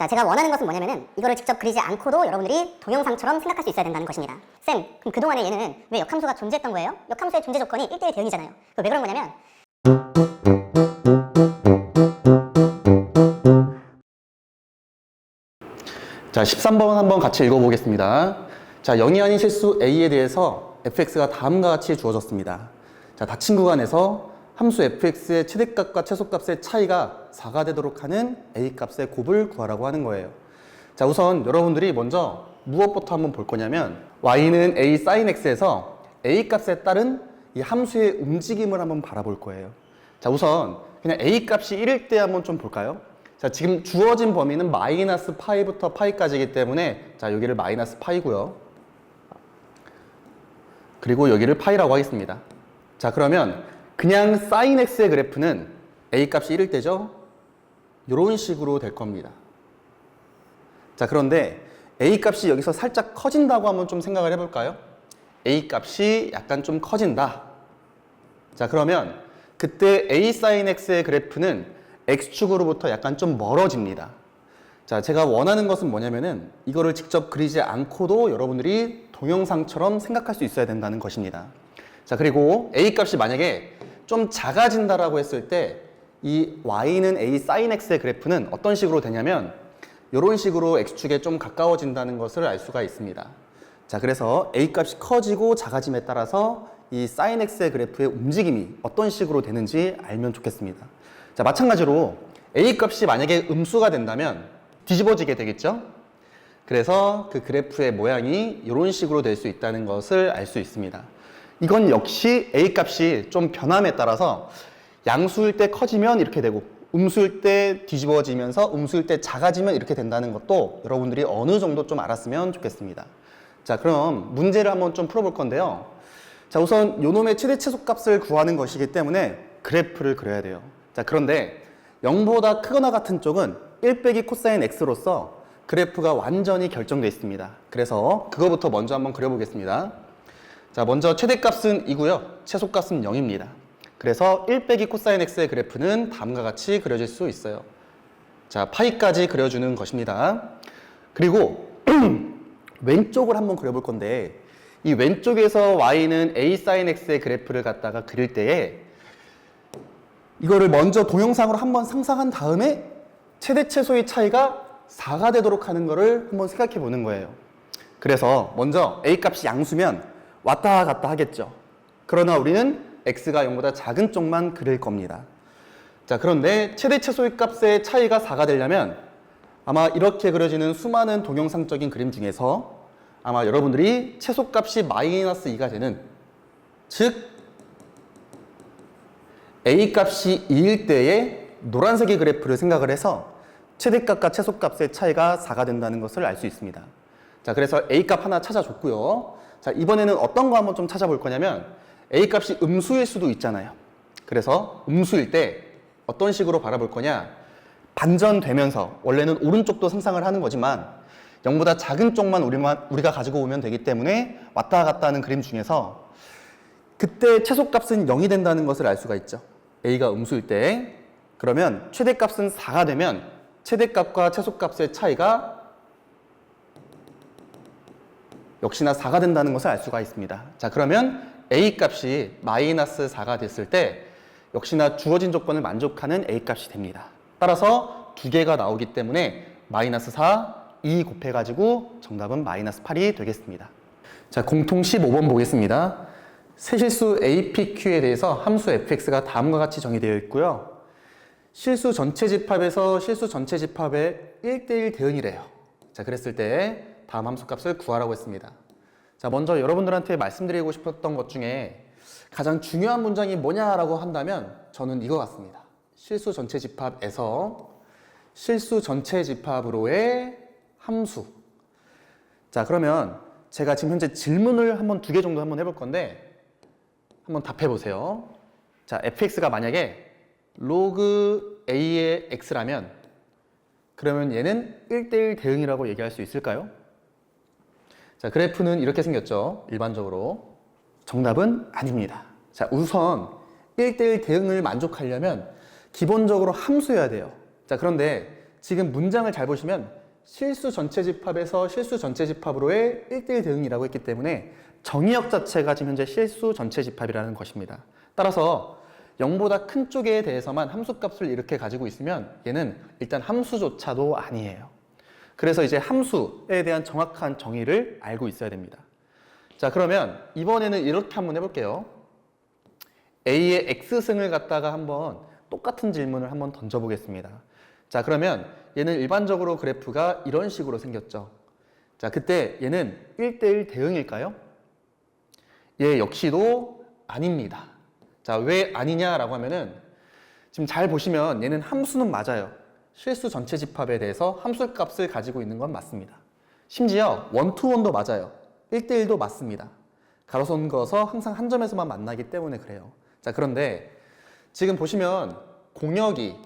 자, 제가 원하는 것은 뭐냐면은 이거를 직접 그리지 않고도 여러분들이 동영상처럼 생각할 수 있어야 된다는 것입니다. 쌤, 그럼 그동안에 얘는 왜 역함수가 존재했던 거예요? 역함수의 존재 조건이 1대1 대응이잖아요. 왜 그런 거냐면 자, 13번 한번 같이 읽어보겠습니다. 자, 0이 아닌 실수 a에 대해서 fx가 다음과 같이 주어졌습니다. 자, 닫힌 구간에서 함수 fx의 최대값과 최소값의 차이가 4가 되도록 하는 a 값의 곱을 구하라고 하는 거예요. 자, 우선 여러분들이 먼저 무엇부터 한번 볼 거냐면 y는 a sin x에서 a 값에 따른 이 함수의 움직임을 한번 바라볼 거예요. 자, 우선 그냥 a 값이 1일 때 한번 좀 볼까요? 자, 지금 주어진 범위는 마이너스 파이부터 파이까지이기 때문에 자, 여기를 마이너스 파이고요. 그리고 여기를 파이라고 하겠습니다. 자, 그러면 그냥 sin x의 그래프는 a 값이 1일 때죠? 이런 식으로 될 겁니다. 자, 그런데 a 값이 여기서 살짝 커진다고 한번 좀 생각을 해볼까요? a 값이 약간 좀 커진다. 자, 그러면 그때 a sin x의 그래프는 x축으로부터 약간 좀 멀어집니다. 자, 제가 원하는 것은 뭐냐면은 이거를 직접 그리지 않고도 여러분들이 동영상처럼 생각할 수 있어야 된다는 것입니다. 자, 그리고 a 값이 만약에 좀 작아진다라고 했을 때 이 y는 a sin x의 그래프는 어떤 식으로 되냐면 이런 식으로 x축에 좀 가까워진다는 것을 알 수가 있습니다. 자, 그래서 a 값이 커지고 작아짐에 따라서 이 sin x의 그래프의 움직임이 어떤 식으로 되는지 알면 좋겠습니다. 자, 마찬가지로 a 값이 만약에 음수가 된다면 뒤집어지게 되겠죠? 그래서 그 그래프의 모양이 이런 식으로 될 수 있다는 것을 알 수 있습니다. 이건 역시 a 값이 좀 변함에 따라서 양수일 때 커지면 이렇게 되고 음수일 때 뒤집어지면서 음수일 때 작아지면 이렇게 된다는 것도 여러분들이 어느 정도 좀 알았으면 좋겠습니다. 자, 그럼 문제를 한번 좀 풀어볼 건데요. 자, 우선 요놈의 최대 최소값을 구하는 것이기 때문에 그래프를 그려야 돼요. 자, 그런데 0보다 크거나 같은 쪽은 1 빼기 코사인 x로서 그래프가 완전히 결정되어 있습니다. 그래서 그거부터 먼저 한번 그려보겠습니다. 자, 먼저 최대값은 2고요. 최소값은 0입니다. 그래서 1 빼기 코사인 x의 그래프는 다음과 같이 그려질 수 있어요. 자, 파이까지 그려주는 것입니다. 그리고 왼쪽을 한번 그려볼 건데 이 왼쪽에서 y는 a sin x의 그래프를 갖다가 그릴 때에 이거를 먼저 동영상으로 한번 상상한 다음에 최대 최소의 차이가 4가 되도록 하는 거를 한번 생각해 보는 거예요. 그래서 먼저 a 값이 양수면 왔다 갔다 하겠죠. 그러나 우리는 x가 0보다 작은 쪽만 그릴 겁니다. 자, 그런데 최대 최소의 값의 차이가 4가 되려면 아마 이렇게 그려지는 수많은 동영상적인 그림 중에서 아마 여러분들이 최소값이 마이너스 2가 되는, 즉 a 값이 2일 때의 노란색의 그래프를 생각을 해서 최대값과 최소값의 차이가 4가 된다는 것을 알 수 있습니다. 자, 그래서 a 값 하나 찾아줬고요. 자, 이번에는 어떤 거 한번 좀 찾아볼 거냐면 a 값이 음수일 수도 있잖아요. 그래서 음수일 때 어떤 식으로 바라볼 거냐, 반전되면서 원래는 오른쪽도 상상을 하는 거지만 0보다 작은 쪽만 우리가 가지고 오면 되기 때문에 왔다 갔다 하는 그림 중에서 그때 최소값은 0이 된다는 것을 알 수가 있죠. a가 음수일 때. 그러면 최대값은 4가 되면 최대값과 최소값의 차이가 역시나 4가 된다는 것을 알 수가 있습니다. 자, 그러면 a 값이 마이너스 4가 됐을 때 역시나 주어진 조건을 만족하는 a 값이 됩니다. 따라서 두 개가 나오기 때문에 마이너스 4, 2 곱해가지고 정답은 마이너스 8이 되겠습니다. 자, 공통 15번 보겠습니다. 세실수 APQ에 대해서 함수 fx가 다음과 같이 정의되어 있고요. 실수 전체 집합에서 실수 전체 집합의 1대1 대응이래요. 자, 그랬을 때 다음 함수 값을 구하라고 했습니다. 자, 먼저 여러분들한테 말씀드리고 싶었던 것 중에 가장 중요한 문장이 뭐냐라고 한다면 저는 이거 같습니다. 실수 전체 집합에서 실수 전체 집합으로의 함수. 자, 그러면 제가 지금 현재 질문을 한번 2개 정도 한번 해볼 건데 한번 답해 보세요. 자, fx가 만약에 로그 a의 x라면 그러면 얘는 1대1 대응이라고 얘기할 수 있을까요? 자, 그래프는 이렇게 생겼죠. 일반적으로. 정답은 아닙니다. 자, 우선 1대1 대응을 만족하려면 기본적으로 함수여야 돼요. 자, 그런데 지금 문장을 잘 보시면 실수 전체 집합에서 실수 전체 집합으로의 1대1 대응이라고 했기 때문에 정의역 자체가 지금 현재 실수 전체 집합이라는 것입니다. 따라서 0보다 큰 쪽에 대해서만 함수값을 이렇게 가지고 있으면 얘는 일단 함수조차도 아니에요. 그래서 이제 함수에 대한 정확한 정의를 알고 있어야 됩니다. 자, 그러면 이번에는 이렇게 한번 해볼게요. A의 X승을 갖다가 한번 똑같은 질문을 한번 던져보겠습니다. 자, 그러면 얘는 일반적으로 그래프가 이런 식으로 생겼죠. 자, 그때 얘는 1대1 대응일까요? 얘 역시도 아닙니다. 자, 왜 아니냐라고 하면은 지금 잘 보시면 얘는 함수는 맞아요. 실수 전체 집합에 대해서 함수값을 가지고 있는 건 맞습니다. 심지어 원투원도 맞아요. 1대1도 맞습니다. 가로선 그어서 항상 한 점에서만 만나기 때문에 그래요. 자, 그런데 지금 보시면 공역이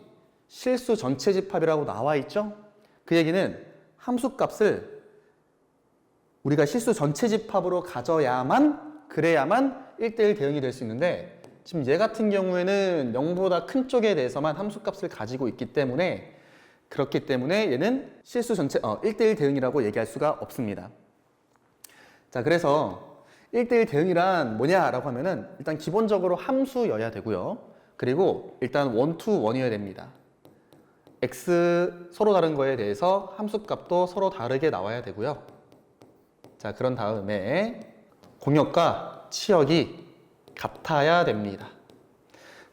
실수 전체 집합이라고 나와 있죠? 그 얘기는 함수값을 우리가 실수 전체 집합으로 가져야만 그래야만 1대1 대응이 될 수 있는데 지금 얘 같은 경우에는 0보다 큰 쪽에 대해서만 함수값을 가지고 있기 때문에 그렇기 때문에 얘는 실수 전체 1대1 대응이라고 얘기할 수가 없습니다. 자, 그래서 1대1 대응이란 뭐냐라고 하면은 일단 기본적으로 함수여야 되고요. 그리고 일단 원투원이어야 됩니다. x 서로 다른 거에 대해서 함수값도 서로 다르게 나와야 되고요. 자, 그런 다음에 공역과 치역이 같아야 됩니다.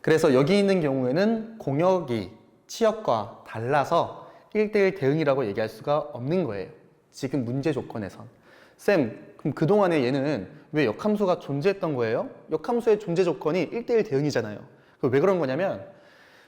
그래서 여기 있는 경우에는 공역이 치역과 달라서 1대1 대응이라고 얘기할 수가 없는 거예요. 지금 문제 조건에선. 쌤, 그럼 그동안에 얘는 왜 역함수가 존재했던 거예요? 역함수의 존재 조건이 1대1 대응이잖아요. 왜 그런 거냐면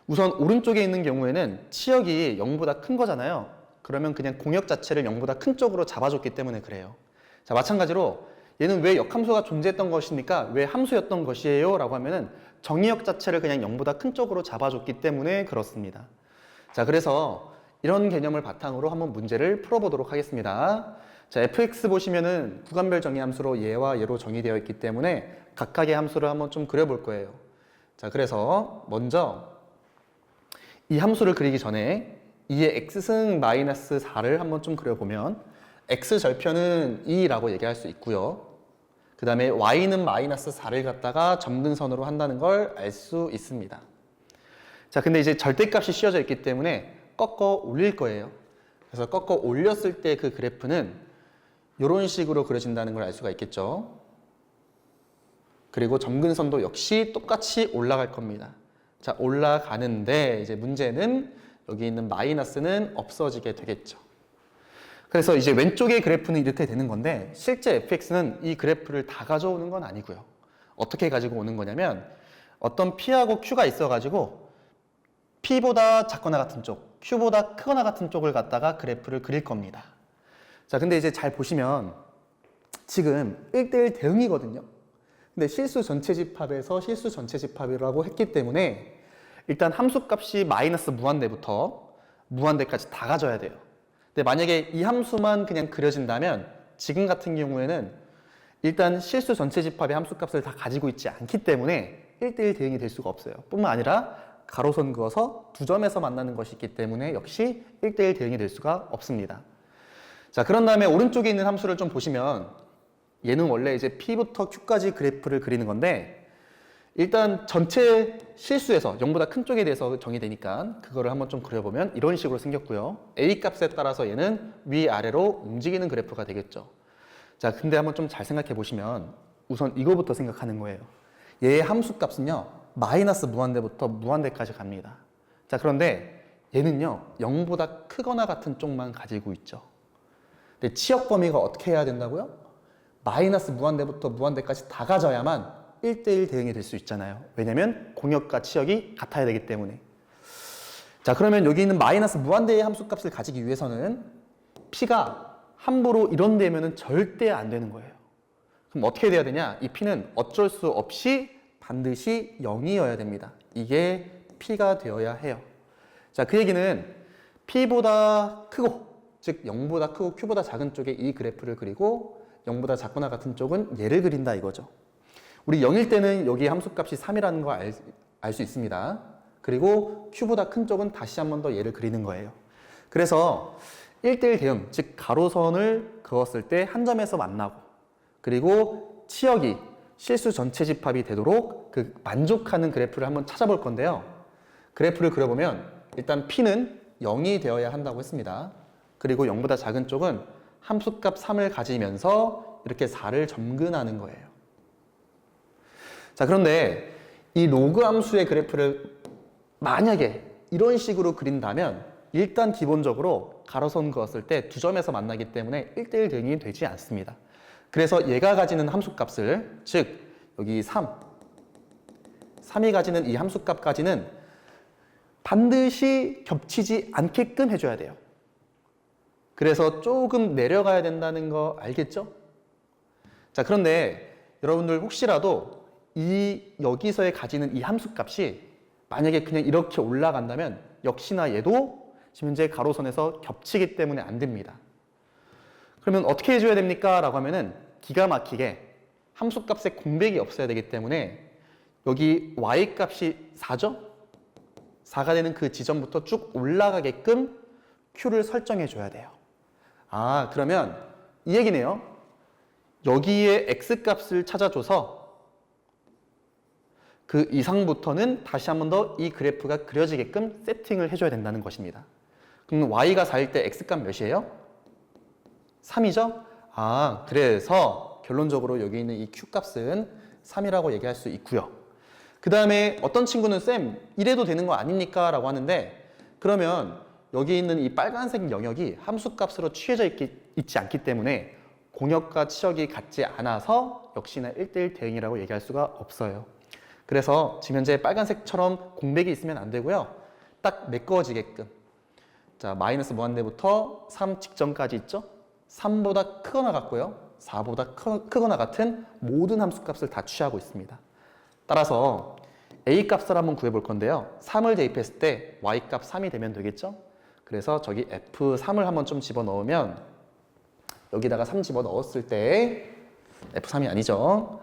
우선 오른쪽에 있는 경우에는 치역이 0보다 큰 거잖아요. 그러면 그냥 공역 자체를 0보다 큰 쪽으로 잡아줬기 때문에 그래요. 자, 마찬가지로 얘는 왜 역함수가 존재했던 것입니까? 왜 함수였던 것이에요? 라고 하면은 정의역 자체를 그냥 0보다 큰 쪽으로 잡아줬기 때문에 그렇습니다. 자, 그래서 이런 개념을 바탕으로 한번 문제를 풀어보도록 하겠습니다. 자, fx 보시면은 구간별 정의함수로 얘와 얘로 정의되어 있기 때문에 각각의 함수를 한번 좀 그려볼 거예요. 자, 그래서 먼저 이 함수를 그리기 전에 2의 x승 마이너스 4를 한번 좀 그려보면 x절편은 2라고 얘기할 수 있고요. 그 다음에 y는 마이너스 4를 갖다가 점근선으로 한다는 걸 알 수 있습니다. 자, 근데 이제 절대값이 씌워져 있기 때문에 꺾어 올릴 거예요. 그래서 꺾어 올렸을 때 그 그래프는 이런 식으로 그려진다는 걸 알 수가 있겠죠. 그리고 점근선도 역시 똑같이 올라갈 겁니다. 자, 올라가는데 이제 문제는 여기 있는 마이너스는 없어지게 되겠죠. 그래서 이제 왼쪽의 그래프는 이렇게 되는 건데 실제 fx는 이 그래프를 다 가져오는 건 아니고요. 어떻게 가지고 오는 거냐면 어떤 p하고 q가 있어가지고 p보다 작거나 같은 쪽, q보다 크거나 같은 쪽을 갖다가 그래프를 그릴 겁니다. 자, 근데 이제 잘 보시면 지금 1대1 대응이거든요. 근데 실수 전체 집합에서 실수 전체 집합이라고 했기 때문에 일단 함수값이 마이너스 무한대부터 무한대까지 다 가져야 돼요. 근데 만약에 이 함수만 그냥 그려진다면 지금 같은 경우에는 일단 실수 전체 집합의 함수값을 다 가지고 있지 않기 때문에 1대1 대응이 될 수가 없어요. 뿐만 아니라 가로선 그어서 두 점에서 만나는 것이 있기 때문에 역시 1대1 대응이 될 수가 없습니다. 자, 그런 다음에 오른쪽에 있는 함수를 좀 보시면 얘는 원래 이제 P부터 Q까지 그래프를 그리는 건데 일단 전체 실수에서 0보다 큰 쪽에 대해서 정의되니까 그거를 한번 좀 그려보면 이런 식으로 생겼고요. A 값에 따라서 얘는 위아래로 움직이는 그래프가 되겠죠. 자, 근데 한번 좀 잘 생각해 보시면 우선 이거부터 생각하는 거예요. 얘의 함수 값은요 마이너스 무한대부터 무한대까지 갑니다. 자, 그런데 얘는요 0보다 크거나 같은 쪽만 가지고 있죠. 근데 치역 범위가 어떻게 해야 된다고요? 마이너스 무한대부터 무한대까지 다 가져야만 1대1 대응이 될 수 있잖아요. 왜냐면 공역과 치역이 같아야 되기 때문에. 자, 그러면 여기 있는 마이너스 무한대의 함수값을 가지기 위해서는 P가 함부로 이런 데면은 절대 안 되는 거예요. 그럼 어떻게 돼야 되냐? 이 P는 어쩔 수 없이 반드시 0이어야 됩니다. 이게 P가 되어야 해요. 자, 그 얘기는 P보다 크고, 즉 0보다 크고 Q보다 작은 쪽에 이 그래프를 그리고 0보다 작거나 같은 쪽은 얘를 그린다 이거죠. 우리 0일 때는 여기 함수값이 3이라는 거 알 수 있습니다. 그리고 Q보다 큰 쪽은 다시 한 번 더 얘를 그리는 거예요. 그래서 1대1 대응, 즉 가로선을 그었을 때 한 점에서 만나고 그리고 치역이 실수 전체 집합이 되도록 그 만족하는 그래프를 한번 찾아볼 건데요. 그래프를 그려보면 일단 P는 0이 되어야 한다고 했습니다. 그리고 0보다 작은 쪽은 함수값 3을 가지면서 이렇게 4를 점근하는 거예요. 자, 그런데 이 로그 함수의 그래프를 만약에 이런 식으로 그린다면 일단 기본적으로 가로선 그었을 때 두 점에서 만나기 때문에 1대1 대응이 되지 않습니다. 그래서 얘가 가지는 함수값을, 즉 여기 3이 가지는 이 함수값까지는 반드시 겹치지 않게끔 해줘야 돼요. 그래서 조금 내려가야 된다는 거 알겠죠? 자, 그런데 여러분들 혹시라도 여기서의 가지는 이 함수값이 만약에 그냥 이렇게 올라간다면 역시나 얘도 지금 현재 가로선에서 겹치기 때문에 안 됩니다. 그러면 어떻게 해줘야 됩니까? 라고 하면은 기가 막히게 함수값에 공백이 없어야 되기 때문에 여기 y값이 4죠? 4가 되는 그 지점부터 쭉 올라가게끔 q를 설정해 줘야 돼요. 아, 그러면 이 얘기네요. 여기에 x값을 찾아줘서 그 이상부터는 다시 한 번 더 이 그래프가 그려지게끔 세팅을 해줘야 된다는 것입니다. 그럼 y가 4일 때 x값 몇이에요? 3이죠? 아, 그래서 결론적으로 여기 있는 이 q값은 3이라고 얘기할 수 있고요. 그 다음에 어떤 친구는 쌤, 이래도 되는 거 아닙니까? 라고 하는데 그러면 여기 있는 이 빨간색 영역이 함수값으로 취해져 있지 않기 때문에 공역과 치역이 같지 않아서 역시나 1대1 대응이라고 얘기할 수가 없어요. 그래서 지금 현재 빨간색처럼 공백이 있으면 안 되고요. 딱 메꿔지게끔. 자, 마이너스 무한대부터 3 직전까지 있죠? 3보다 크거나 같고요. 4보다 크거나 같은 모든 함수값을 다 취하고 있습니다. 따라서 A값을 한번 구해볼 건데요. 3을 대입했을 때 Y값 3이 되면 되겠죠? 그래서 저기 F3을 한번 좀 집어넣으면 여기다가 3 집어넣었을 때 F3이 아니죠.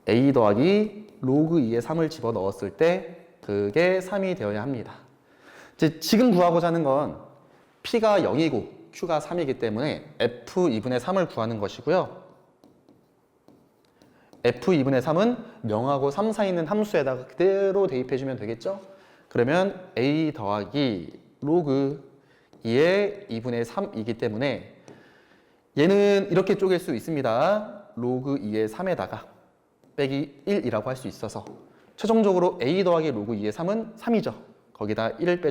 A 더하기 로그 2의 3을 집어넣었을 때 그게 3이 되어야 합니다. 지금 구하고자 하는 건 P가 0이고 Q가 3이기 때문에 F2분의 3을 구하는 것이고요. F2분의 3은 0하고 3 사이에 있는 함수에다가 그대로 대입해주면 되겠죠? 그러면 A 더하기 로그 2의 2분의 3이기 때문에 얘는 이렇게 쪼갤 수 있습니다. 로그 2의 3에다가 빼기 1이라고 할 수 있어서 최종적으로 A 더하기 로그 2의 3은 3이죠. 거기다 1을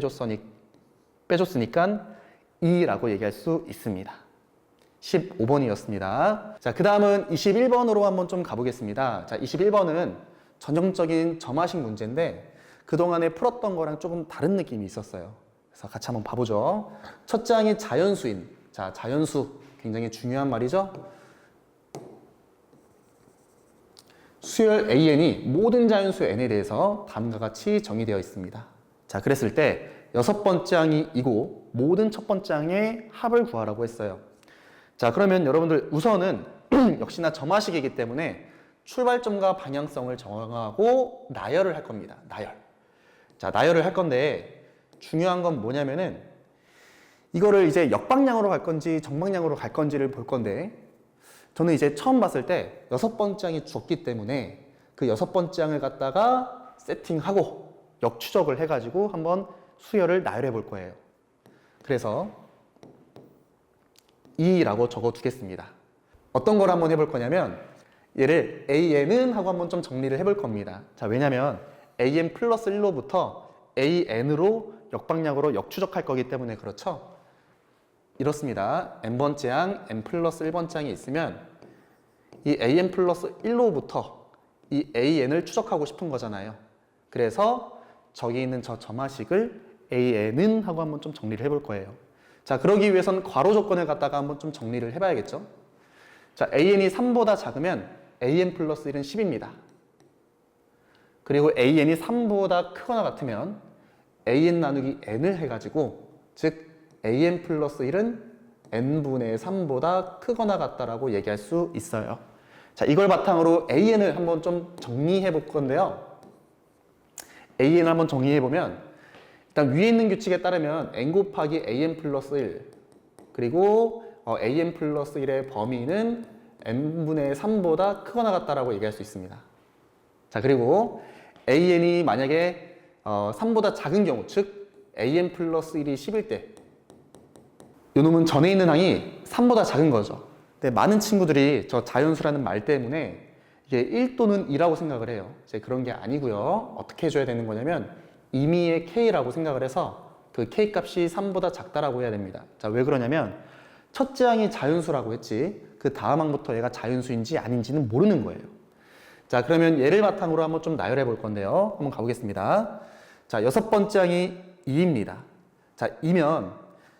빼줬으니까 2라고 얘기할 수 있습니다. 15번이었습니다. 자, 그 다음은 21번으로 한번 좀 가보겠습니다. 자, 21번은 전형적인 점화식 문제인데 그동안에 풀었던 거랑 조금 다른 느낌이 있었어요. 그래서 같이 한번 봐보죠. 첫 장이 자연수인. 자, 자연수 굉장히 중요한 말이죠. 수열 AN이 모든 자연수 N에 대해서 다음과 같이 정의되어 있습니다. 자, 그랬을 때 여섯 번째 항이 이고 모든 첫 번째 항의 합을 구하라고 했어요. 자, 그러면 여러분들 우선은 역시나 점화식이기 때문에 출발점과 방향성을 정하고 나열을 할 겁니다. 나열. 자, 나열을 할 건데 중요한 건 뭐냐면은 이거를 이제 역방향으로 갈 건지 정방향으로 갈 건지를 볼 건데 저는 이제 처음 봤을 때 여섯 번째 항이 주었기 때문에 그 여섯 번째 항을 갖다가 세팅하고 역추적을 해가지고 한번 수열을 나열해 볼 거예요. 그래서 2라고 적어 두겠습니다. 어떤 걸 한번 해볼 거냐면 얘를 AN은 하고 한번 좀 정리를 해볼 겁니다. 자, 왜냐면 AN 플러스 1로부터 AN으로 역방향으로 역추적할 거기 때문에 그렇죠. 이렇습니다. n번째 항, n 플러스 1번째 항이 있으면 이 an 플러스 1로부터 이 an을 추적하고 싶은 거잖아요. 그래서 저기 있는 저 점화식을 an은 하고 한번 좀 정리를 해볼 거예요. 자, 그러기 위해선 괄호 조건을 갖다가 한번 좀 정리를 해봐야겠죠. 자, an이 3보다 작으면 an 플러스 1은 10입니다. 그리고 an이 3보다 크거나 같으면 an 나누기 n을 해가지고 즉 an 플러스 1은 n분의 3보다 크거나 같다라고 얘기할 수 있어요. 자, 이걸 바탕으로 an을 한번 좀 정리해 볼 건데요. an을 한번 정리해 보면 일단 위에 있는 규칙에 따르면 n 곱하기 an 플러스 1 그리고 an 플러스 1의 범위는 n분의 3보다 크거나 같다라고 얘기할 수 있습니다. 자, 그리고 an이 만약에 3보다 작은 경우, 즉 an 플러스 1이 10일 때 이놈은 전에 있는 항이 3보다 작은 거죠. 근데 많은 친구들이 저 자연수라는 말 때문에 이게 1 또는 2라고 생각을 해요. 이제 그런 게 아니고요. 어떻게 해줘야 되는 거냐면 임의의 k라고 생각을 해서 그 k 값이 3보다 작다라고 해야 됩니다. 자, 왜 그러냐면 첫째 항이 자연수라고 했지 그 다음 항부터 얘가 자연수인지 아닌지는 모르는 거예요. 자, 그러면 얘를 바탕으로 한번 좀 나열해 볼 건데요. 한번 가보겠습니다. 자, 여섯 번째 항이 2입니다. 자, 2면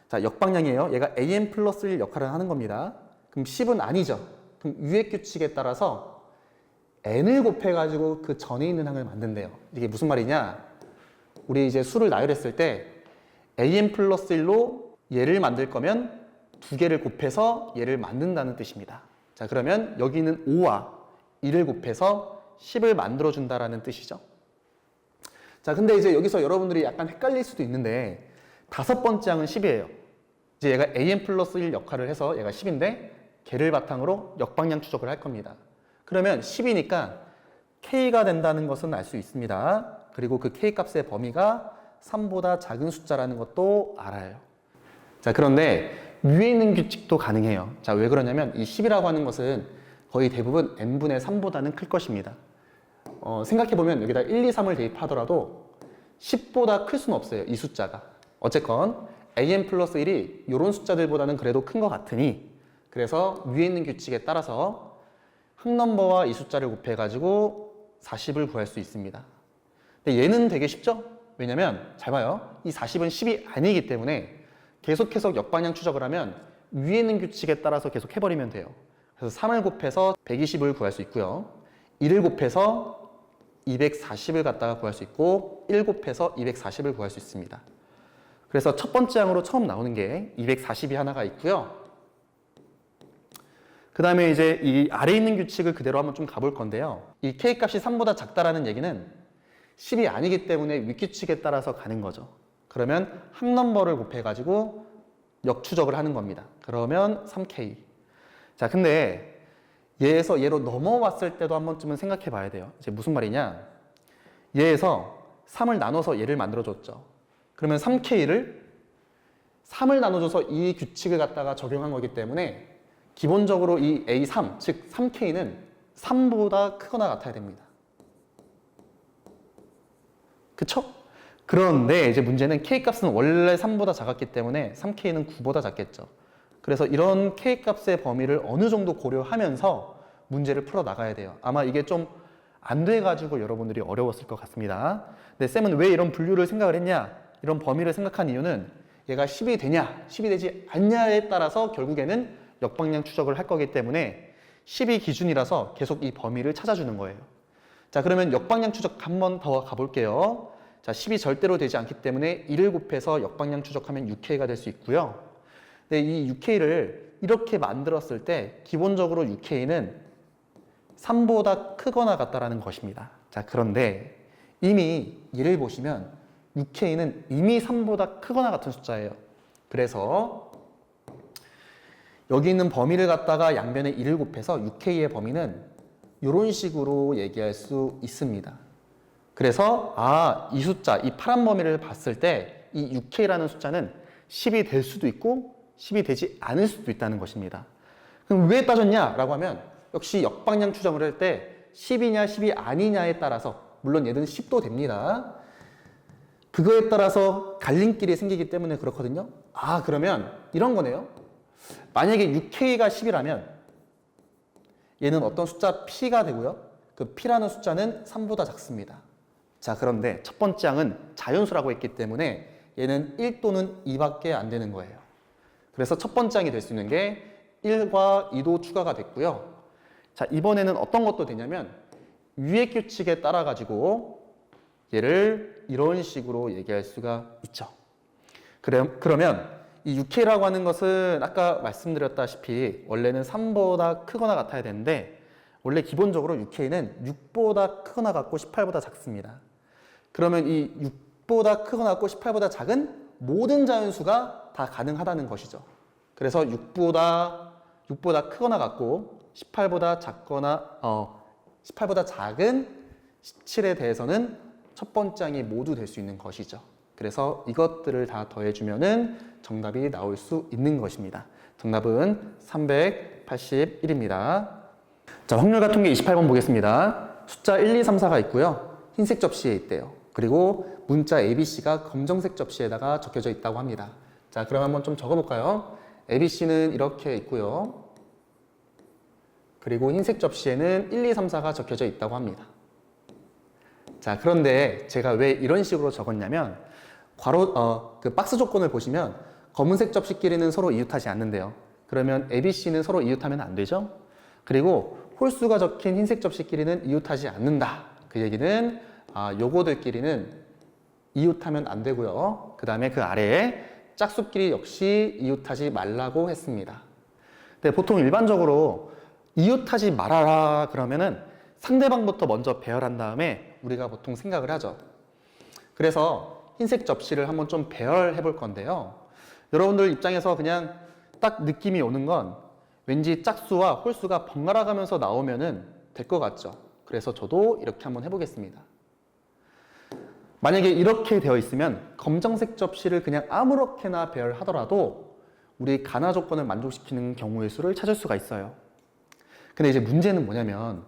자, 역방향이에요. 얘가 an 플러스 1 역할을 하는 겁니다. 그럼 10은 아니죠. 그럼 유의 규칙에 따라서 n을 곱해가지고 그 전에 있는 항을 만든대요. 이게 무슨 말이냐? 우리 이제 수를 나열했을 때 an 플러스 1로 얘를 만들 거면 두 개를 곱해서 얘를 만든다는 뜻입니다. 자, 그러면 여기는 5와 2를 곱해서 10을 만들어준다라는 뜻이죠. 자, 근데 이제 여기서 여러분들이 약간 헷갈릴 수도 있는데 다섯 번째 항은 10이에요. 이제 얘가 an 플러스 1 역할을 해서 얘가 10인데 걔를 바탕으로 역방향 추적을 할 겁니다. 그러면 10이니까 k가 된다는 것은 알 수 있습니다. 그리고 그 k 값의 범위가 3보다 작은 숫자라는 것도 알아요. 자, 그런데 위에 있는 규칙도 가능해요. 자, 왜 그러냐면 이 10이라고 하는 것은 거의 대부분 n분의 3보다는 클 것입니다. 생각해보면 여기다 1, 2, 3을 대입하더라도 10보다 클 수는 없어요. 이 숫자가. 어쨌건 an 플러스 1이 이런 숫자들보다는 그래도 큰 것 같으니 그래서 위에 있는 규칙에 따라서 항넘버와 이 숫자를 곱해가지고 40을 구할 수 있습니다. 근데 얘는 되게 쉽죠? 왜냐면 잘 봐요. 이 40은 10이 아니기 때문에 계속해서 역방향 추적을 하면 위에 있는 규칙에 따라서 계속 해버리면 돼요. 그래서 3을 곱해서 120을 구할 수 있고요. 2를 곱해서 240을 갖다가 구할 수 있고 1 곱해서 240을 구할 수 있습니다. 그래서 첫 번째 항으로 처음 나오는 게 240이 하나가 있고요. 그 다음에 이제 이 아래에 있는 규칙을 그대로 한번 좀 가볼 건데요. 이 k 값이 3보다 작다라는 얘기는 10이 아니기 때문에 윗규칙에 따라서 가는 거죠. 그러면 항넘버를 곱해가지고 역추적을 하는 겁니다. 그러면 3k. 자, 근데 얘에서 얘로 넘어왔을 때도 한 번쯤은 생각해 봐야 돼요. 이제 무슨 말이냐? 얘에서 3을 나눠서 얘를 만들어줬죠. 그러면 3k를 3을 나눠줘서 이 규칙을 갖다가 적용한 거기 때문에 기본적으로 이 A3, 즉 3K는 3보다 크거나 같아야 됩니다. 그쵸? 그런데 이제 문제는 K값은 원래 3보다 작았기 때문에 3K는 9보다 작겠죠. 그래서 이런 K값의 범위를 어느 정도 고려하면서 문제를 풀어 나가야 돼요. 아마 이게 좀 안 돼가지고 여러분들이 어려웠을 것 같습니다. 근데 쌤은 왜 이런 분류를 생각을 했냐? 이런 범위를 생각한 이유는 얘가 10이 되냐, 10이 되지 않냐에 따라서 결국에는 역방향 추적을 할 거기 때문에 10이 기준이라서 계속 이 범위를 찾아주는 거예요. 자, 그러면 역방향 추적 한 번 더 가볼게요. 자, 10이 절대로 되지 않기 때문에 1을 곱해서 역방향 추적하면 6K가 될 수 있고요. 근데 이 6K를 이렇게 만들었을 때 기본적으로 6K는 3보다 크거나 같다라는 것입니다. 자, 그런데 이미 얘를 보시면 6K는 이미 3보다 크거나 같은 숫자예요. 그래서 여기 있는 범위를 갖다가 양변에 1을 곱해서 6K의 범위는 이런 식으로 얘기할 수 있습니다. 그래서 이 숫자, 이 파란 범위를 봤을 때 이 6K라는 숫자는 10이 될 수도 있고 10이 되지 않을 수도 있다는 것입니다. 그럼 왜 따졌냐라고 하면 역시 역방향 추정을 할 때 10이냐 10이 아니냐에 따라서 물론 얘는 10도 됩니다. 그거에 따라서 갈림길이 생기기 때문에 그렇거든요. 그러면 이런 거네요. 만약에 6K가 10이라면 얘는 어떤 숫자 P가 되고요. 그 P라는 숫자는 3보다 작습니다. 자, 그런데 첫 번째 항은 자연수라고 했기 때문에 얘는 1 또는 2밖에 안 되는 거예요. 그래서 첫 번째 항이 될 수 있는 게 1과 2도 추가가 됐고요. 자, 이번에는 어떤 것도 되냐면 위의 규칙에 따라 가지고 얘를 이런 식으로 얘기할 수가 있죠. 그러면 이 6K라고 하는 것은 아까 말씀드렸다시피 원래는 3보다 크거나 같아야 되는데 원래 기본적으로 6K는 6보다 크거나 같고 18보다 작습니다. 그러면 이 6보다 크거나 같고 18보다 작은 모든 자연수가 다 가능하다는 것이죠. 그래서 6보다 크거나 같고 18보다 작은 17에 대해서는 첫 번째 항이 모두 될 수 있는 것이죠. 그래서 이것들을 다 더해주면은 정답이 나올 수 있는 것입니다. 정답은 381입니다. 자, 확률과 통계 28번 보겠습니다. 숫자 1, 2, 3, 4가 있고요. 흰색 접시에 있대요. 그리고 문자 ABC가 검정색 접시에다가 적혀져 있다고 합니다. 자, 그럼 한번 좀 적어볼까요? ABC는 이렇게 있고요. 그리고 흰색 접시에는 1, 2, 3, 4가 적혀져 있다고 합니다. 자, 그런데 제가 왜 이런 식으로 적었냐면 그 박스 조건을 보시면 검은색 접시끼리는 서로 이웃하지 않는데요. 그러면 ABC는 서로 이웃하면 안 되죠? 그리고 홀수가 적힌 흰색 접시끼리는 이웃하지 않는다. 그 얘기는 요거들끼리는 이웃하면 안 되고요. 그 다음에 그 아래에 짝수끼리 역시 이웃하지 말라고 했습니다. 근데 보통 일반적으로 이웃하지 말아라 그러면은 상대방부터 먼저 배열한 다음에 우리가 보통 생각을 하죠. 그래서 흰색 접시를 한번 좀 배열해 볼 건데요. 여러분들 입장에서 그냥 딱 느낌이 오는 건 왠지 짝수와 홀수가 번갈아 가면서 나오면은 될 것 같죠. 그래서 저도 이렇게 한번 해보겠습니다. 만약에 이렇게 되어 있으면 검정색 접시를 그냥 아무렇게나 배열하더라도 우리 가나 조건을 만족시키는 경우의 수를 찾을 수가 있어요. 근데 이제 문제는 뭐냐면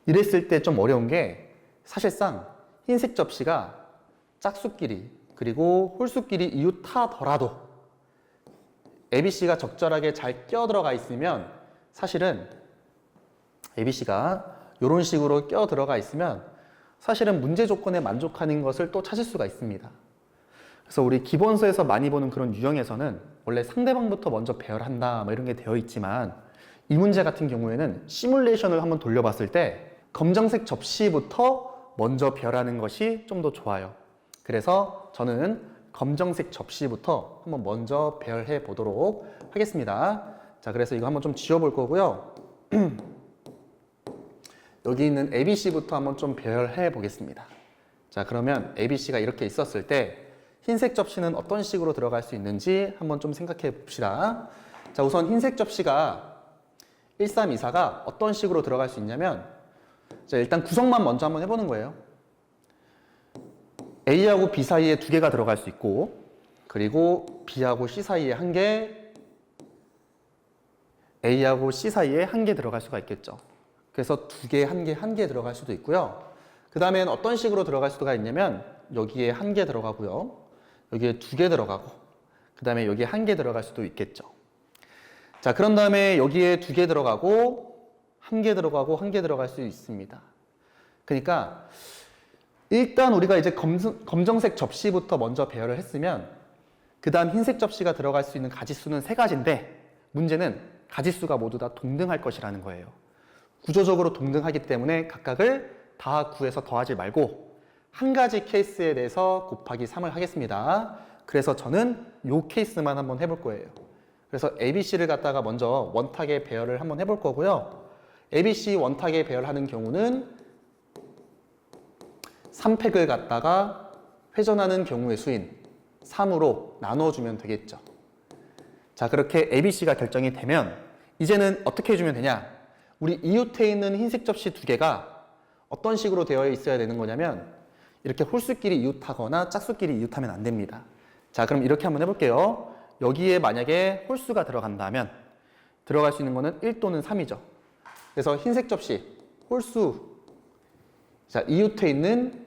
이랬을 때 좀 어려운 게 사실상 흰색 접시가 짝수끼리 그리고 홀수끼리 이웃하더라도 ABC가 적절하게 잘 끼어 들어가 있으면 사실은 ABC가 이런 식으로 끼어 들어가 있으면 사실은 문제 조건에 만족하는 것을 또 찾을 수가 있습니다. 그래서 우리 기본서에서 많이 보는 그런 유형에서는 원래 상대방부터 먼저 배열한다 뭐 이런 게 되어 있지만 이 문제 같은 경우에는 시뮬레이션을 한번 돌려봤을 때 검정색 접시부터 먼저 배열하는 것이 좀 더 좋아요. 그래서 저는 검정색 접시부터 한번 먼저 배열해 보도록 하겠습니다. 자, 그래서 이거 한번 좀 지워볼 거고요. 여기 있는 ABC부터 한번 좀 배열해 보겠습니다. 자, 그러면 ABC가 이렇게 있었을 때 흰색 접시는 어떤 식으로 들어갈 수 있는지 한번 좀 생각해 봅시다. 자, 우선 흰색 접시가 1324가 어떤 식으로 들어갈 수 있냐면 자, 일단 구성만 먼저 한번 해보는 거예요. A하고 B 사이에 2개가 들어갈 수 있고 그리고 B하고 C 사이에 1개, A하고 C 사이에 1개 들어갈 수가 있겠죠. 그래서 2개, 1개, 1개 들어갈 수도 있고요. 그 다음엔 어떤 식으로 들어갈 수가 있냐면 여기에 1개 들어가고요. 여기에 2개 들어가고 그 다음에 여기에 1개 들어갈 수도 있겠죠. 자, 그런 다음에 여기에 2개 들어가고 1개 들어가고 1개 들어갈 수 있습니다. 그러니까 일단 우리가 이제 검정색 접시부터 먼저 배열을 했으면 그 다음 흰색 접시가 들어갈 수 있는 가지수는 3가지인데 문제는 가지수가 모두 다 동등할 것이라는 거예요. 구조적으로 동등하기 때문에 각각을 다 구해서 더하지 말고 한 가지 케이스에 대해서 곱하기 3을 하겠습니다. 그래서 저는 이 케이스만 한번 해볼 거예요. 그래서 ABC를 갖다가 먼저 원탁에 배열을 한번 해볼 거고요. ABC 원탁에 배열하는 경우는 3팩을 갖다가 회전하는 경우의 수인 3으로 나눠주면 되겠죠. 자, 그렇게 ABC가 결정이 되면 이제는 어떻게 해주면 되냐? 우리 이웃에 있는 흰색 접시 2개가 어떤 식으로 되어 있어야 되는 거냐면 이렇게 홀수끼리 이웃하거나 짝수끼리 이웃하면 안 됩니다. 자, 그럼 이렇게 한번 해볼게요. 여기에 만약에 홀수가 들어간다면 들어갈 수 있는 거는 1 또는 3이죠. 그래서 흰색 접시 홀수, 자, 이웃에 있는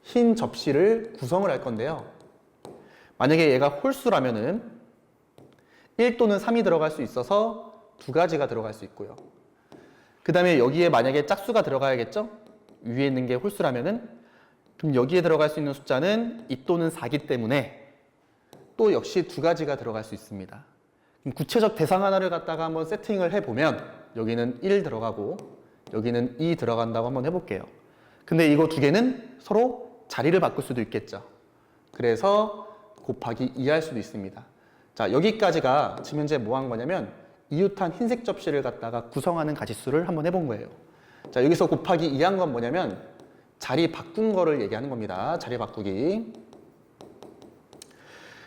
흰 접시를 구성을 할 건데요. 만약에 얘가 홀수라면은 1 또는 3이 들어갈 수 있어서 2가지가 들어갈 수 있고요. 그 다음에 여기에 만약에 짝수가 들어가야겠죠? 위에 있는 게 홀수라면은 그럼 여기에 들어갈 수 있는 숫자는 2 또는 4기 때문에 또 역시 2가지가 들어갈 수 있습니다. 그럼 구체적 대상 하나를 갖다가 한번 세팅을 해보면 여기는 1 들어가고 여기는 2 들어간다고 한번 해볼게요. 근데 이거 2개는 서로 자리를 바꿀 수도 있겠죠. 그래서 곱하기 2 할 수도 있습니다. 자, 여기까지가 지금 현재 뭐 한 거냐면 이웃한 흰색 접시를 갖다가 구성하는 가지수를 한번 해본 거예요. 자, 여기서 곱하기 2 한 건 뭐냐면 자리 바꾼 거를 얘기하는 겁니다. 자리 바꾸기.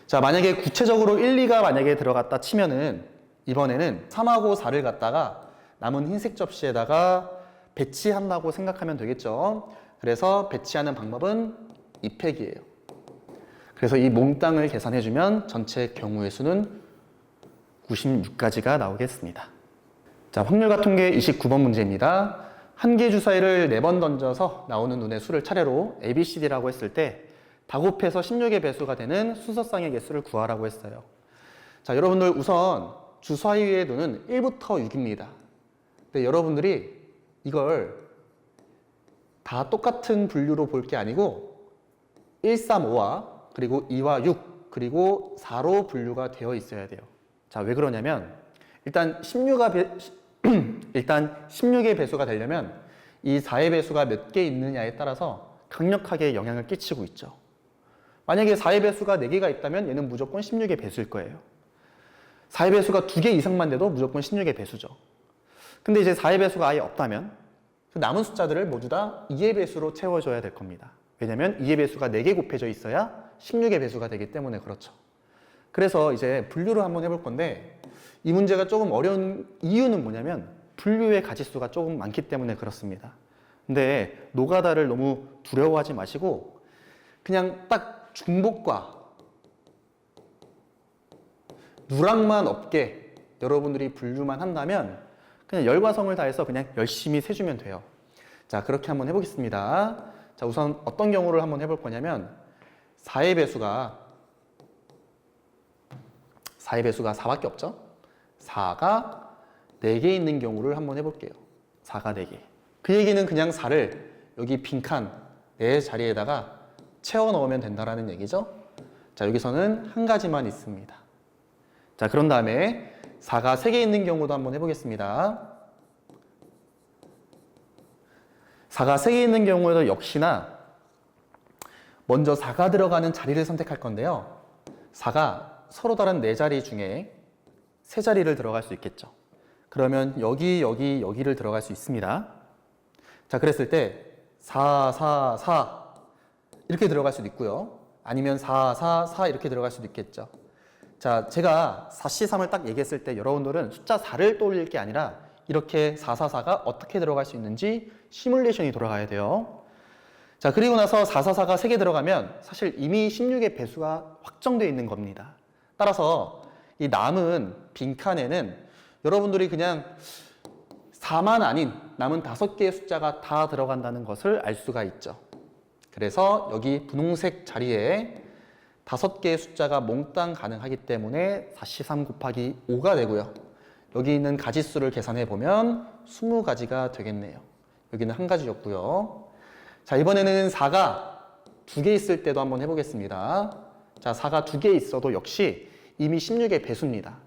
자, 만약에 구체적으로 1, 2가 만약에 들어갔다 치면은 이번에는 3하고 4를 갖다가 남은 흰색 접시에다가 배치한다고 생각하면 되겠죠. 그래서 배치하는 방법은 2팩이에요. 그래서 이 몽땅을 계산해주면 전체 경우의 수는 96가지가 나오겠습니다. 자, 확률과 통계 29번 문제입니다. 한 개 주사위를 4번 던져서 나오는 눈의 수를 차례로 A, B, C, D라고 했을 때 다 곱해서 16의 배수가 되는 순서쌍의 개수를 구하라고 했어요. 자, 여러분들 우선 주사위의 눈은 1부터 6입니다. 근데 여러분들이 이걸 다 똑같은 분류로 볼 게 아니고 1, 3, 5와 그리고 2와 6 그리고 4로 분류가 되어 있어야 돼요. 자, 왜 그러냐면 일단 16의 배수가 되려면 이 4의 배수가 몇 개 있느냐에 따라서 강력하게 영향을 끼치고 있죠. 만약에 4의 배수가 4개가 있다면 얘는 무조건 16의 배수일 거예요. 4의 배수가 2개 이상만 돼도 무조건 16의 배수죠. 근데 이제 4의 배수가 아예 없다면 그 남은 숫자들을 모두 다 2의 배수로 채워줘야 될 겁니다. 왜냐면 2의 배수가 4개 곱해져 있어야 16의 배수가 되기 때문에 그렇죠. 그래서 이제 분류를 한번 해볼 건데 이 문제가 조금 어려운 이유는 뭐냐면 분류의 가지수가 조금 많기 때문에 그렇습니다. 근데 노가다를 너무 두려워하지 마시고 그냥 딱 중복과 누락만 없게 여러분들이 분류만 한다면 그냥 열과 성을 다해서 그냥 열심히 세주면 돼요. 자, 그렇게 한번 해보겠습니다. 자, 우선 어떤 경우를 한번 해볼 거냐면 4의 배수가 4밖에 없죠? 4가 4개 있는 경우를 한번 해볼게요. 4가 4개. 그 얘기는 그냥 4를 여기 빈칸 내 자리에다가 채워 넣으면 된다라는 얘기죠. 자, 여기서는 한 가지만 있습니다. 자, 그런 다음에 4가 3개 있는 경우도 한번 해보겠습니다. 4가 3개 있는 경우에도 역시나 먼저 4가 들어가는 자리를 선택할 건데요. 4가 서로 다른 4자리 중에 3자리를 들어갈 수 있겠죠. 그러면 여기를 들어갈 수 있습니다. 자, 그랬을 때 4, 4, 4 이렇게 들어갈 수도 있고요. 아니면 4, 4, 4 이렇게 들어갈 수도 있겠죠. 자, 제가 4C3을 딱 얘기했을 때 여러분들은 숫자 4를 떠올릴 게 아니라 이렇게 4, 4, 4가 어떻게 들어갈 수 있는지 시뮬레이션이 돌아가야 돼요. 자, 그리고 나서 4, 4, 4가 3개 들어가면 사실 이미 16의 배수가 확정되어 있는 겁니다. 따라서 이 남은 빈칸에는 여러분들이 그냥 4만 아닌 남은 5개의 숫자가 다 들어간다는 것을 알 수가 있죠. 그래서 여기 분홍색 자리에 5개의 숫자가 몽땅 가능하기 때문에 4C3 곱하기 5가 되고요. 여기 있는 가지수를 계산해 보면 20가지가 되겠네요. 여기는 한 가지였고요. 자, 이번에는 4가 2개 있을 때도 한번 해보겠습니다. 자, 4가 2개 있어도 역시 이미 16의 배수입니다.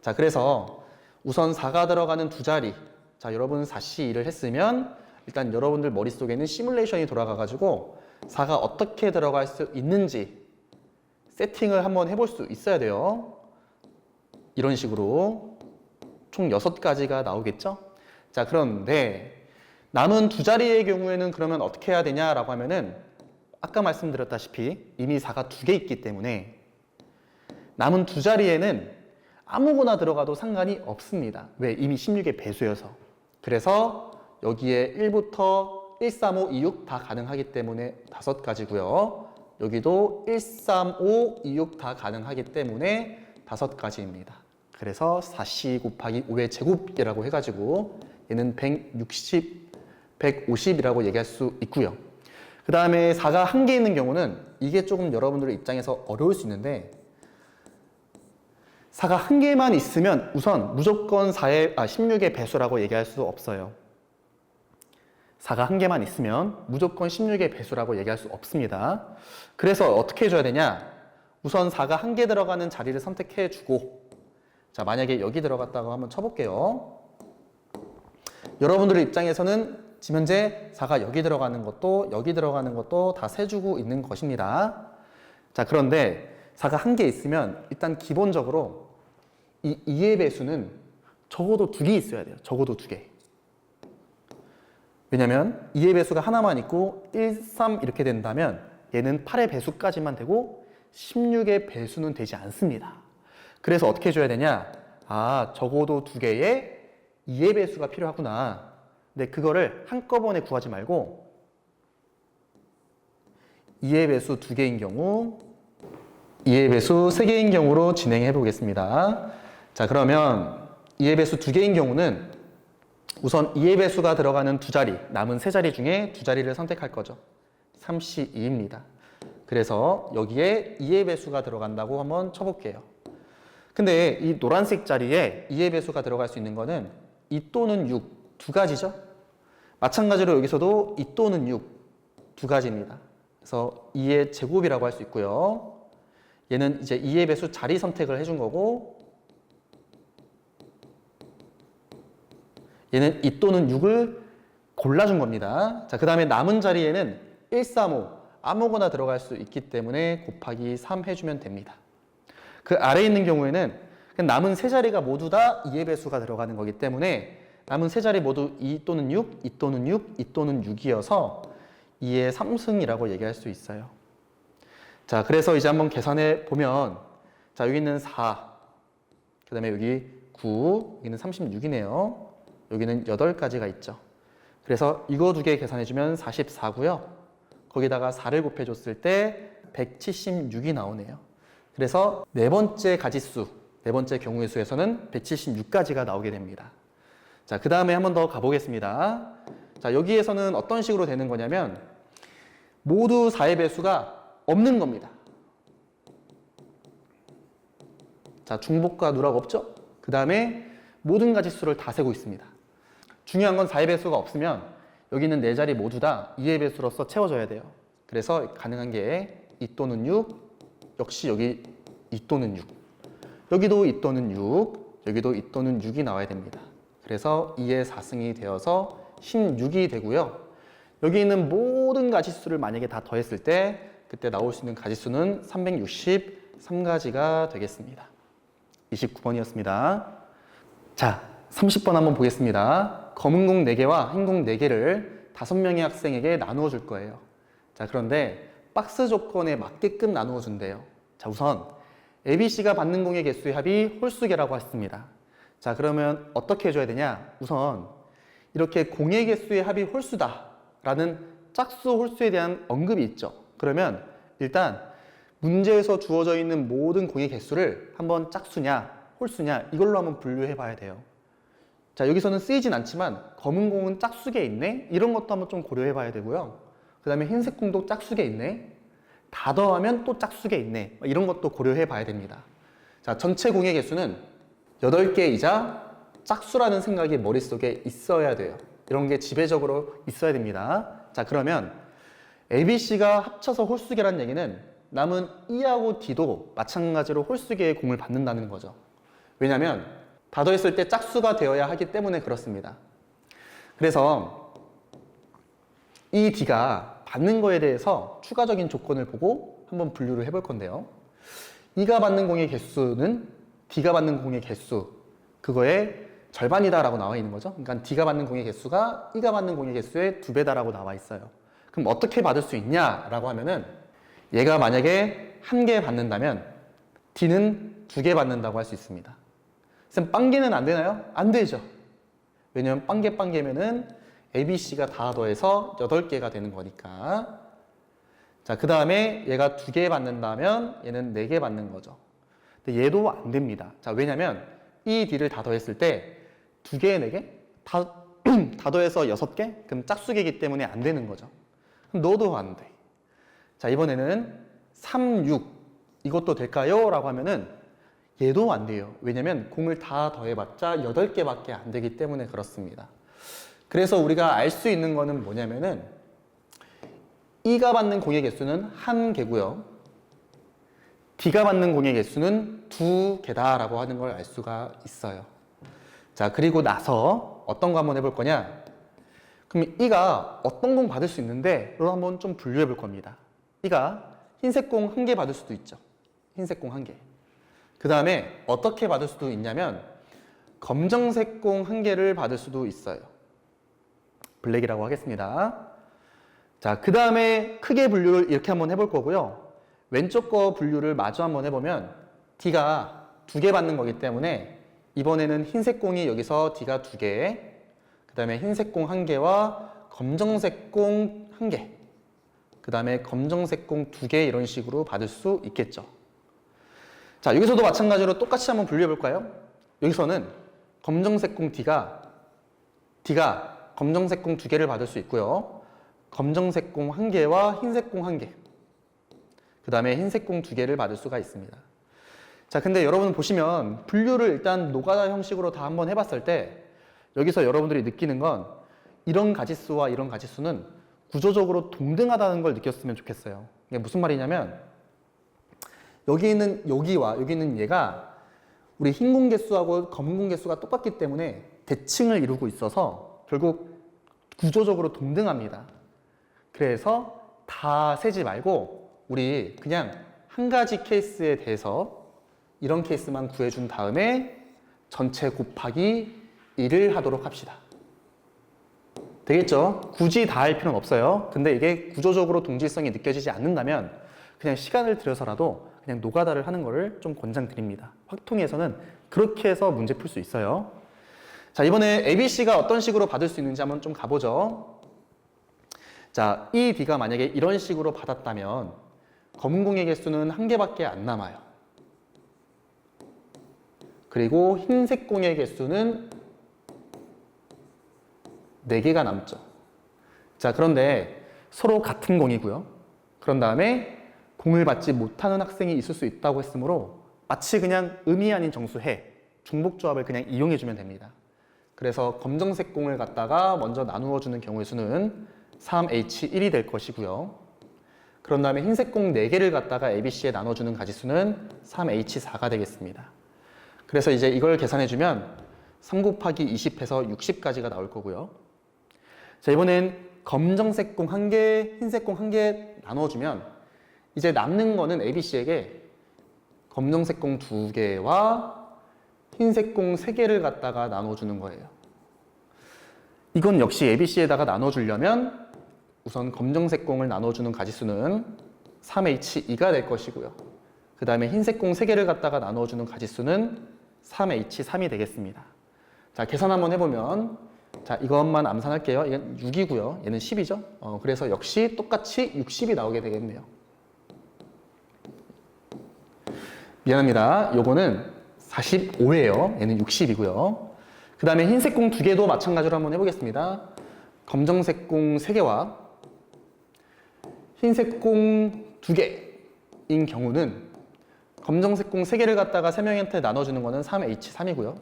자, 그래서 우선 4가 들어가는 두 자리. 자, 여러분 4C2를 했으면 일단 여러분들 머릿속에는 시뮬레이션이 돌아가가지고 4가 어떻게 들어갈 수 있는지 세팅을 한번 해볼 수 있어야 돼요. 이런 식으로 총 6가지가 나오겠죠? 자, 그런데 남은 두 자리의 경우에는 그러면 어떻게 해야 되냐라고 하면은 아까 말씀드렸다시피 이미 4가 2개 있기 때문에 남은 두 자리에는 아무거나 들어가도 상관이 없습니다. 왜? 이미 16의 배수여서. 그래서 여기에 1부터 1, 3, 5, 2, 6 다 가능하기 때문에 5가지고요. 여기도 1, 3, 5, 2, 6 다 가능하기 때문에 5가지입니다. 그래서 4C 곱하기 5의 제곱이라고 해가지고 얘는 150이라고 얘기할 수 있고요. 그 다음에 4가 한 개 있는 경우는 이게 조금 여러분들의 입장에서 어려울 수 있는데 4가 한 개만 있으면 우선 무조건 16의 배수라고 얘기할 수 없어요. 4가 한 개만 있으면 무조건 16의 배수라고 얘기할 수 없습니다. 그래서 어떻게 해줘야 되냐? 우선 4가 한 개 들어가는 자리를 선택해주고 자, 만약에 여기 들어갔다고 한번 쳐볼게요. 여러분들의 입장에서는 지금 현재 4가 여기 들어가는 것도 다 세주고 있는 것입니다. 자, 그런데 4가 한 개 있으면 일단 기본적으로 이 2의 배수는 적어도 2개 있어야 돼요. 적어도 2개. 왜냐면 2의 배수가 하나만 있고 1, 3 이렇게 된다면 얘는 8의 배수까지만 되고 16의 배수는 되지 않습니다. 그래서 어떻게 해줘야 되냐? 아, 적어도 2개의 2의 배수가 필요하구나. 근데 그거를 한꺼번에 구하지 말고 2의 배수 2개인 경우, 2의 배수 3개인 경우로 진행해 보겠습니다. 자, 그러면 2의 배수 2개인 경우는 우선 2의 배수가 들어가는 두 자리, 남은 세 자리 중에 두 자리를 선택할 거죠. 3C2입니다. 그래서 여기에 2의 배수가 들어간다고 한번 쳐볼게요. 근데 이 노란색 자리에 2의 배수가 들어갈 수 있는 거는 2 또는 6 두 가지죠. 마찬가지로 여기서도 2 또는 6 두 가지입니다. 그래서 2의 제곱이라고 할 수 있고요. 얘는 이제 2의 배수 자리 선택을 해준 거고, 얘는 2 또는 6을 골라준 겁니다. 자, 그 다음에 남은 자리에는 1, 3, 5 아무거나 들어갈 수 있기 때문에 곱하기 3 해주면 됩니다. 그 아래에 있는 경우에는 남은 세 자리가 모두 다 2의 배수가 들어가는 거기 때문에 남은 세 자리 모두 2 또는 6, 2 또는 6, 2 또는 6이어서 2의 3승이라고 얘기할 수 있어요. 자, 그래서 이제 한번 계산해 보면, 자, 여기는 4, 그 다음에 여기 9, 여기는 36이네요. 여기는 8가지가 있죠. 그래서 이거 두 개 계산해주면 44고요. 거기다가 4를 곱해줬을 때 176이 나오네요. 그래서 네 번째 가지수, 네 번째 경우의 수에서는 176가지가 나오게 됩니다. 자, 그 다음에 한 번 더 가보겠습니다. 자, 여기에서는 어떤 식으로 되는 거냐면 모두 4의 배수가 없는 겁니다. 자, 중복과 누락 없죠? 그 다음에 모든 가지수를 다 세고 있습니다. 중요한 건 4의 배수가 없으면 여기 있는 네 자리 모두 다 2의 배수로서 채워져야 돼요. 그래서 가능한 게 2 또는 6, 역시 여기 2 또는 6, 여기도 2 또는 6, 여기도 2 또는 6이 나와야 됩니다. 그래서 2의 4승이 되어서 16이 되고요. 여기 있는 모든 가지수를 만약에 다 더했을 때 그때 나올 수 있는 가지수는 363가지가 되겠습니다. 29번이었습니다. 자, 30번 한번 보겠습니다. 검은 공 4개와 흰 공 4개를 5명의 학생에게 나누어 줄 거예요. 자, 그런데 박스 조건에 맞게끔 나누어 준대요. 자, 우선 ABC가 받는 공의 개수의 합이 홀수계라고 했습니다. 자, 그러면 어떻게 해줘야 되냐? 우선 이렇게 공의 개수의 합이 홀수다 라는 짝수 홀수에 대한 언급이 있죠. 그러면 일단 문제에서 주어져 있는 모든 공의 개수를 한번 짝수냐 홀수냐 이걸로 한번 분류해 봐야 돼요. 자, 여기서는 쓰이진 않지만 검은 공은 짝수계 있네? 이런 것도 한번 좀 고려해 봐야 되고요. 그 다음에 흰색 공도 짝수계 있네? 다 더하면 또 짝수계 있네? 이런 것도 고려해 봐야 됩니다. 자, 전체 공의 개수는 8개이자 짝수라는 생각이 머릿속에 있어야 돼요. 이런 게 지배적으로 있어야 됩니다. 자, 그러면 ABC가 합쳐서 홀수계라는 얘기는 남은 E하고 D도 마찬가지로 홀수계의 공을 받는다는 거죠. 왜냐하면 다 더했을 때 짝수가 되어야 하기 때문에 그렇습니다. 그래서 이 D가 받는 거에 대해서 추가적인 조건을 보고 한번 분류를 해볼 건데요. E가 받는 공의 개수는 D가 받는 공의 개수, 그거의 절반이다 라고 나와 있는 거죠. 그러니까 D가 받는 공의 개수가 E가 받는 공의 개수의 2배다 라고 나와 있어요. 그럼 어떻게 받을 수 있냐라고 하면은 얘가 만약에 1개 받는다면 D는 2개 받는다고 할 수 있습니다. 쌤, 빵개는 안 되나요? 안 되죠. 왜냐면 빵개면은 ABC가 다 더해서 8개가 되는 거니까. 자, 그 다음에 얘가 2개 받는다면 얘는 4개 받는 거죠. 근데 얘도 안 됩니다. 자, 왜냐면 이 D를 다 더했을 때 2개, 4개? 다 더해서 6개? 그럼 짝수계이기 때문에 안 되는 거죠. 그럼 너도 안 돼. 자, 이번에는 3, 6 이것도 될까요? 라고 하면은 얘도 안 돼요. 왜냐면 공을 다 더해봤자 8개밖에 안 되기 때문에 그렇습니다. 그래서 우리가 알 수 있는 거는 뭐냐면은 E가 받는 공의 개수는 1개고요. D가 받는 공의 개수는 2개다 라고 하는 걸 알 수가 있어요. 자, 그리고 나서 어떤 거 한번 해볼 거냐? 그럼 E가 어떤 공 받을 수 있는데 그걸 한번 좀 분류해 볼 겁니다. E가 흰색 공 1개 받을 수도 있죠. 흰색 공 1개. 그 다음에 어떻게 받을 수도 있냐면 검정색 공 1개를 받을 수도 있어요. 블랙이라고 하겠습니다. 자, 그 다음에 크게 분류를 이렇게 한번 해볼 거고요. 왼쪽 거 분류를 마저 한번 해보면 D가 2개 받는 거기 때문에 이번에는 흰색 공이 여기서 D가 2개, 그 다음에 흰색 공 1개와 검정색 공 1개, 그 다음에 검정색 공 2개 이런 식으로 받을 수 있겠죠. 자, 여기서도 마찬가지로 똑같이 한번 분류해 볼까요? 여기서는 검정색 공 D가 검정색 공 2개를 받을 수 있고요. 검정색 공 1개와 흰색 공 1개, 그 다음에 흰색 공 2개를 받을 수가 있습니다. 자, 근데 여러분 보시면 분류를 일단 노가다 형식으로 다 한번 해봤을 때 여기서 여러분들이 느끼는 건 이런 가지수와 이런 가지수는 구조적으로 동등하다는 걸 느꼈으면 좋겠어요. 이게 무슨 말이냐면 여기 있는 여기와 여기 있는 얘가 우리 흰 공 개수하고 검은 공 개수가 똑같기 때문에 대칭을 이루고 있어서 결국 구조적으로 동등합니다. 그래서 다 세지 말고 우리 그냥 한 가지 케이스에 대해서 이런 케이스만 구해준 다음에 전체 곱하기 1을 하도록 합시다. 되겠죠? 굳이 다 할 필요는 없어요. 근데 이게 구조적으로 동질성이 느껴지지 않는다면 그냥 시간을 들여서라도 그냥 노가다를 하는 거를 좀 권장드립니다. 확통에서는 그렇게 해서 문제 풀 수 있어요. 자, 이번에 ABC가 어떤 식으로 받을 수 있는지 한번 좀 가보죠. 자, 이 D가 만약에 이런 식으로 받았다면 검은 공의 개수는 1개밖에 안 남아요. 그리고 흰색 공의 개수는 4개가 남죠. 자, 그런데 서로 같은 공이고요. 그런 다음에 공을 받지 못하는 학생이 있을 수 있다고 했으므로 마치 그냥 의미 아닌 정수해, 중복조합을 그냥 이용해주면 됩니다. 그래서 검정색 공을 갖다가 먼저 나누어주는 경우의 수는 3H1이 될 것이고요. 그런 다음에 흰색 공 4개를 갖다가 ABC에 나눠주는 가지수는 3H4가 되겠습니다. 그래서 이제 이걸 계산해주면 3 곱하기 20해서 60까지가 나올 거고요. 자, 이번엔 검정색 공 1개, 흰색 공 1개 나눠주면 이제 남는 거는 ABC에게 검정색 공 2개와 흰색 공 3개를 갖다가 나눠주는 거예요. 이건 역시 ABC에다가 나눠주려면 우선 검정색 공을 나눠주는 가지수는 3H2가 될 것이고요. 그 다음에 흰색 공 3개를 갖다가 나눠주는 가지수는 3H3이 되겠습니다. 자, 계산 한번 해보면 자, 이것만 암산할게요. 이건 6이고요. 얘는 10이죠. 그래서 역시 똑같이 60이 나오게 되겠네요. 미안합니다. 요거는 45예요. 얘는 60이고요. 그 다음에 흰색 공 2개도 마찬가지로 한번 해보겠습니다. 검정색 공 3개와 흰색 공 2개인 경우는 검정색 공 3개를 갖다가 3명한테 나눠주는 거는 3H3이고요.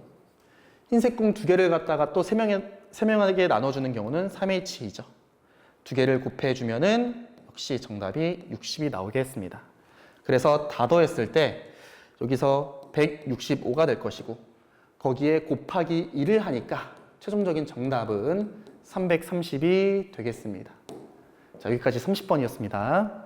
흰색 공 2개를 갖다가 또 3명에게 나눠주는 경우는 3H2죠. 2개를 곱해주면은 역시 정답이 60이 나오겠습니다. 그래서 다 더했을 때 여기서 165가 될 것이고 거기에 곱하기 1을 하니까 최종적인 정답은 330이 되겠습니다. 자, 여기까지 30번이었습니다.